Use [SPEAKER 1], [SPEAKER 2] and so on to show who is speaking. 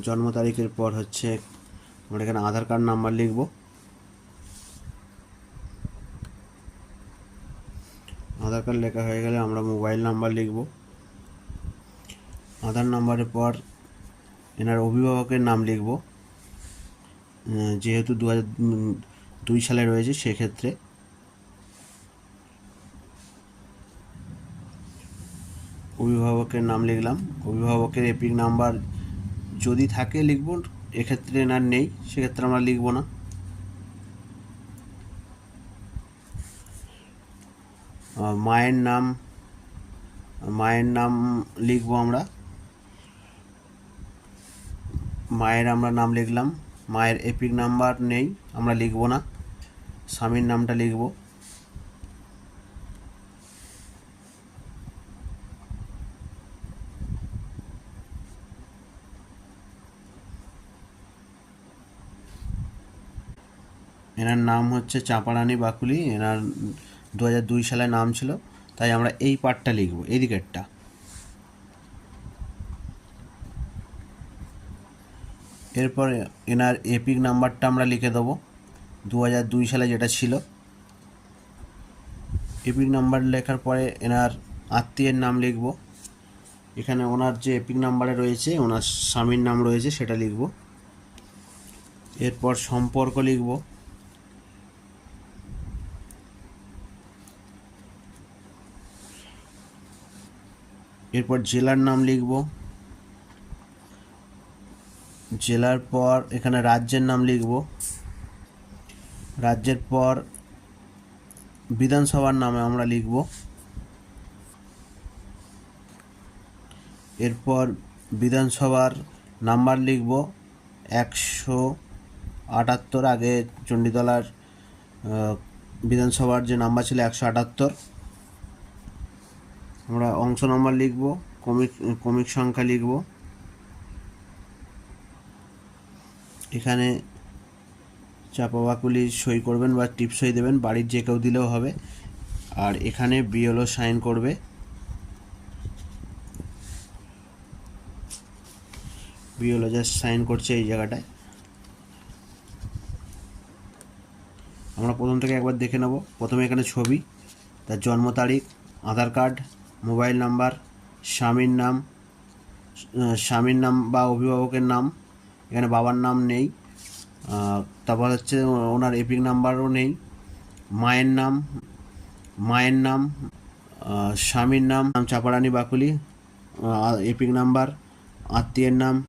[SPEAKER 1] জন্ম তারিখের পর হচ্ছে আমরা এখানে আধার কার্ড নাম্বার লিখব। আধার কার্ড লেখা হয়ে গেলে আমরা মোবাইল নাম্বার লিখব। আধার নাম্বারের পর এনার অভিভাবকের নাম লিখব, যেহেতু 2002 সালে রয়েছে সেক্ষেত্রে। অভিভাবকের নাম লিখলাম। অভিভাবকের এপিক নাম্বার যদি থাকে লিখব, এক্ষেত্রে এনার নেই, সেক্ষেত্রে আমরা লিখব না। মায়ের নাম লিখব আমরা। মায়ের আমরা নাম লিখলাম, মায়ের এপিক নাম্বার নেই, আমরা লিখব না। স্বামীর নামটা লিখব। এনার নাম হচ্ছে চাঁপারানী বাকুলি। এনার 2002 সালে নাম ছিল, তাই আমরা এই পার্টটা লিখব, এই দিকেরটা। এরপর এনার এপিক নাম্বারটা আমরা লিখে দেবো 2002 সালে যেটা ছিল। এপিক নাম্বার লেখার পরে এনার আত্মীয়ের নাম লিখব। এখানে ওনার যে এপিক নাম্বারে রয়েছে ওনার স্বামীর নাম রয়েছে, সেটা লিখব। এরপর সম্পর্ক লিখব। এরপর জেলার নাম লিখব। জেলার পর এখানে রাজ্যের নাম লিখব। রাজ্যের পর বিধানসভার নামে আমরা লিখব। এরপর বিধানসভার নাম্বার লিখব 178। আগে চণ্ডীতলার বিধানসভার যে নাম্বার ছিল 178। আমরা অংশ নাম্বার লিখব, ক্রমিক সংখ্যা লিখব। এখানে চাপা বাকুলি সই করবেন বা টিপ সই দেবেন, বাড়ির যে কেউ দিলেও হবে। আর এখানে বিএলও সাইন করবে। বিএলও জাস্ট সাইন করছে এই জায়গাটায়। আমরা প্রথম থেকে একবার দেখে নেব। প্রথমে এখানে ছবি, তার জন্ম তারিখ, আধার কার্ড, মোবাইল নাম্বার, স্বামীর নাম বা অভিভাবকের নাম। এখানে বাবার নাম নেই। তারপর হচ্ছে ওনার এপিক নাম্বারও নেই। মায়ের নাম, স্বামীর নাম চাপারানী বাকুলি, এপিক নাম্বার, আত্মীয়ের নাম।